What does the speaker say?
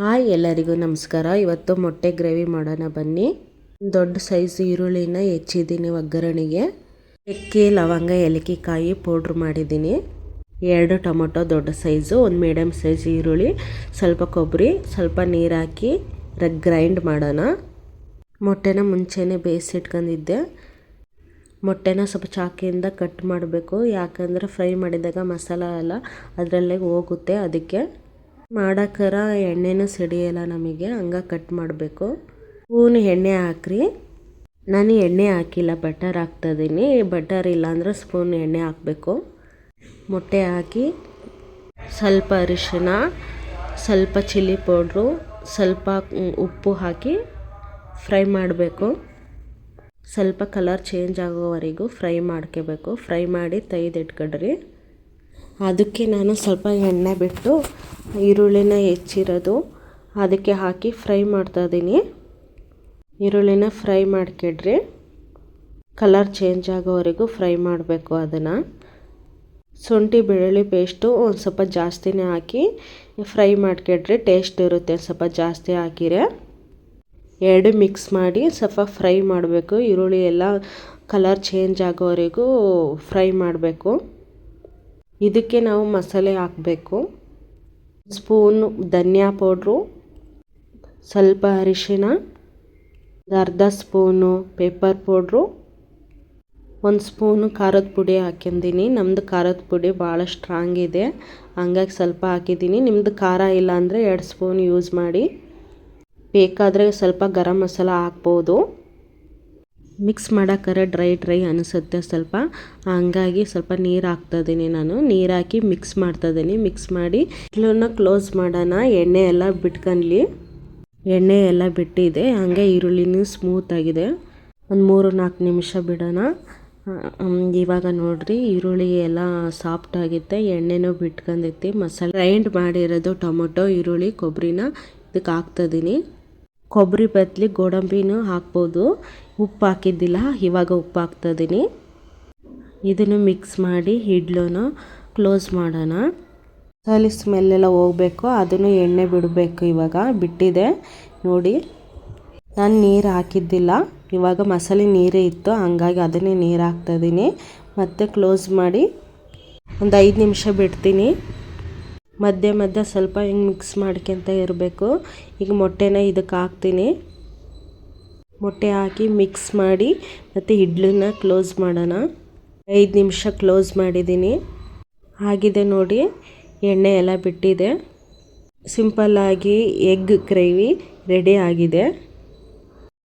Hi ಎಲ್ಲರಿಗೂ ನಮಸ್ಕಾರ. ಇವತ್ತು ಮೊಟ್ಟೆ ಗ್ರೇವಿ ಮಾಡೋಣ ಬನ್ನಿ. ದೊಡ್ಡ ಸೈಜ್ ಈರುಳ್ಳಿನ ಹೆಚ್ಚಿದ್ದೀನಿ ಒಗ್ಗರಣೆಗೆ. ಚಕ್ಕೆ ಲವಂಗ ಏಲಕ್ಕಿಕಾಯಿ ಪೌಡ್ರ್ ಮಾಡಿದ್ದೀನಿ. 2 ಟೊಮೊಟೊ ದೊಡ್ಡ ಸೈಜು, ಒಂದು ಮೀಡಿಯಮ್ ಸೈಜ್ ಈರುಳ್ಳಿ, ಸ್ವಲ್ಪ ಕೊಬ್ಬರಿ, ಸ್ವಲ್ಪ ನೀರು ಹಾಕಿ ಗ್ರೈಂಡ್ ಮಾಡೋಣ. ಮೊಟ್ಟೆನ ಮುಂಚೆನೇ ಬೇಯಿಸಿಟ್ಕೊಂಡಿದ್ದೆ. ಮೊಟ್ಟೆನ ಸ್ವಲ್ಪ ಚಾಕಿಯಿಂದ ಕಟ್ ಮಾಡಬೇಕು, ಯಾಕಂದರೆ ಫ್ರೈ ಮಾಡಿದಾಗ ಮಸಾಲ ಎಲ್ಲ ಅದರಲ್ಲೇ ಹೋಗುತ್ತೆ. ಅದಕ್ಕೆ ಮಾಡೋಕ್ಕರ ಎಣ್ಣೆನೂ ಸಿಡಿಯಲ್ಲ ನಮಗೆ, ಹಂಗೆ ಕಟ್ ಮಾಡಬೇಕು. ಸ್ಪೂನ್ ಎಣ್ಣೆ ಹಾಕ್ರಿ. ನಾನು ಎಣ್ಣೆ ಹಾಕಿಲ್ಲ, ಬಟರ್ ಹಾಕ್ತಾಯಿದ್ದೀನಿ. ಬಟರ್ ಇಲ್ಲಾಂದ್ರೆ ಸ್ಪೂನ್ ಎಣ್ಣೆ ಹಾಕಬೇಕು. ಮೊಟ್ಟೆ ಹಾಕಿ ಸ್ವಲ್ಪ ಅರಿಶಿನ, ಸ್ವಲ್ಪ ಚಿಲ್ಲಿ ಪೌಡ್ರು, ಸ್ವಲ್ಪ ಉಪ್ಪು ಹಾಕಿ ಫ್ರೈ ಮಾಡಬೇಕು. ಸ್ವಲ್ಪ ಕಲರ್ ಚೇಂಜ್ ಆಗೋವರೆಗೂ ಫ್ರೈ ಮಾಡ್ಕೋಬೇಕು. ಫ್ರೈ ಮಾಡಿ ತೆಗೆದಿಟ್ಕೊಡ್ರಿ. ಅದಕ್ಕೆ ನಾನು ಸ್ವಲ್ಪ ಎಣ್ಣೆ ಬಿಟ್ಟು ಈರುಳ್ಳಿನ ಹೆಚ್ಚಿರೋದು ಅದಕ್ಕೆ ಹಾಕಿ ಫ್ರೈ ಮಾಡ್ತಾಯಿದ್ದೀನಿ. ಈರುಳ್ಳಿನ ಫ್ರೈ ಮಾಡ್ಕೊಡ್ರಿ. ಕಲರ್ ಚೇಂಜ್ ಆಗೋವರೆಗೂ ಫ್ರೈ ಮಾಡಬೇಕು. ಅದನ್ನು ಶುಂಠಿ ಬೆಳ್ಳುಳ್ಳಿ ಪೇಸ್ಟು ಒಂದು ಸ್ವಲ್ಪ ಜಾಸ್ತಿನೇ ಹಾಕಿ ಫ್ರೈ ಮಾಡ್ಕೊಡ್ರಿ. ಟೇಸ್ಟ್ ಇರುತ್ತೆ ಸ್ವಲ್ಪ ಜಾಸ್ತಿ ಹಾಕಿರೆ. 2 ಮಿಕ್ಸ್ ಮಾಡಿ ಸ್ವಲ್ಪ ಫ್ರೈ ಮಾಡಬೇಕು. ಈರುಳ್ಳಿ ಎಲ್ಲ ಕಲರ್ ಚೇಂಜ್ ಆಗೋವರೆಗೂ ಫ್ರೈ ಮಾಡಬೇಕು. ಇದಕ್ಕೆ ನಾವು ಮಸಾಲೆ ಹಾಕಬೇಕು. ಸ್ಪೂನು ಧನಿಯಾ ಪೌಡ್ರು, ಸ್ವಲ್ಪ ಅರಿಶಿನ, ಅರ್ಧ ಸ್ಪೂನು ಪೆಪ್ಪರ್ ಪೌಡ್ರು, 1 ಸ್ಪೂನು ಖಾರದ ಪುಡಿ ಹಾಕಿದ್ದೀನಿ. ನಮ್ಮದು ಖಾರದ ಪುಡಿ ಭಾಳ ಸ್ಟ್ರಾಂಗ್ ಇದೆ, ಹಂಗಾಗಿ ಸ್ವಲ್ಪ ಹಾಕಿದ್ದೀನಿ. ನಿಮ್ಮದು ಖಾರ ಇಲ್ಲ ಅಂದರೆ 2 ಸ್ಪೂನ್ ಯೂಸ್ ಮಾಡಿ. ಬೇಕಾದರೆ ಸ್ವಲ್ಪ ಗರಂ ಮಸಾಲ ಹಾಕ್ಬೋದು. ಮಿಕ್ಸ್ ಮಾಡೋಕ್ಕಾರೆ ಡ್ರೈ ಅನಿಸುತ್ತೆ ಸ್ವಲ್ಪ, ಹಂಗಾಗಿ ಸ್ವಲ್ಪ ನೀರು ಹಾಕ್ತಾಯಿದ್ದೀನಿ. ನಾನು ನೀರು ಹಾಕಿ ಮಿಕ್ಸ್ ಮಾಡ್ತಾಯಿದ್ದೀನಿ. ಮಿಕ್ಸ್ ಮಾಡಿ ಇಲ್ಲನ್ನ ಕ್ಲೋಸ್ ಮಾಡೋಣ. ಎಣ್ಣೆ ಎಲ್ಲ ಬಿಟ್ಕೊಳ್ಳಿ. ಎಣ್ಣೆ ಎಲ್ಲ ಬಿಟ್ಟಿದೆ, ಹಾಗೆ ಈರುಳ್ಳಿನೂ ಸ್ಮೂತಾಗಿದೆ. ಒಂದು 3-4 ನಿಮಿಷ ಬಿಡೋಣ. ಇವಾಗ ನೋಡಿರಿ, ಈರುಳ್ಳಿ ಎಲ್ಲ ಸಾಫ್ಟ್ ಆಗುತ್ತೆ, ಎಣ್ಣೆನೂ ಬಿಟ್ಕೊಂಡೈತಿ. ಮಸಾಲೆ ಗ್ರೈಂಡ್ ಮಾಡಿರೋದು ಟೊಮೊಟೊ, ಈರುಳ್ಳಿ, ಕೊಬ್ಬರಿನ ಇದಕ್ಕೆ ಹಾಕ್ತಾಯಿದ್ದೀನಿ. ಕೊಬ್ಬರಿ ಬದಲಿ ಗೋಡಂಬಿನೂ ಹಾಕ್ಬೋದು. ಉಪ್ಪು ಹಾಕಿದ್ದಿಲ್ಲ, ಇವಾಗ ಉಪ್ಪು ಹಾಕ್ತಾಯಿದ್ದೀನಿ. ಇದನ್ನು ಮಿಕ್ಸ್ ಮಾಡಿ ಇಡ್ಲನ್ನು ಕ್ಲೋಸ್ ಮಾಡೋಣ. ಮಸಾಲೆ ಸ್ಮೆಲ್ಲೆಲ್ಲ ಹೋಗಬೇಕು, ಅದನ್ನು ಎಣ್ಣೆ ಬಿಡಬೇಕು. ಇವಾಗ ಬಿಟ್ಟಿದೆ ನೋಡಿ. ನಾನು ನೀರು ಹಾಕಿದ್ದಿಲ್ಲ, ಇವಾಗ ಮಸಾಲೆ ನೀರೇ ಇತ್ತು, ಹಂಗಾಗಿ ಅದನ್ನೇ ನೀರು ಹಾಕ್ತಾಯಿದ್ದೀನಿ. ಮತ್ತೆ ಕ್ಲೋಸ್ ಮಾಡಿ ಒಂದು 5 ನಿಮಿಷ ಬಿಡ್ತೀನಿ. ಮಧ್ಯೆ ಸ್ವಲ್ಪ ಹಿಂಗೆ ಮಿಕ್ಸ್ ಮಾಡ್ಕೊತ ಇರಬೇಕು. ಈಗ ಮೊಟ್ಟೆನ ಇದಕ್ಕೆ ಹಾಕ್ತೀನಿ. ಮೊಟ್ಟೆ ಹಾಕಿ ಮಿಕ್ಸ್ ಮಾಡಿ ಮತ್ತು ಇಡ್ಲನ್ನ ಕ್ಲೋಸ್ ಮಾಡೋಣ. 5 ನಿಮಿಷ ಕ್ಲೋಸ್ ಮಾಡಿದ್ದೀನಿ. ಆಗಿದೆ ನೋಡಿ, ಎಣ್ಣೆ ಎಲ್ಲ ಬಿಟ್ಟಿದೆ. ಸಿಂಪಲ್ಲಾಗಿ ಎಗ್ ಗ್ರೇವಿ ರೆಡಿ ಆಗಿದೆ.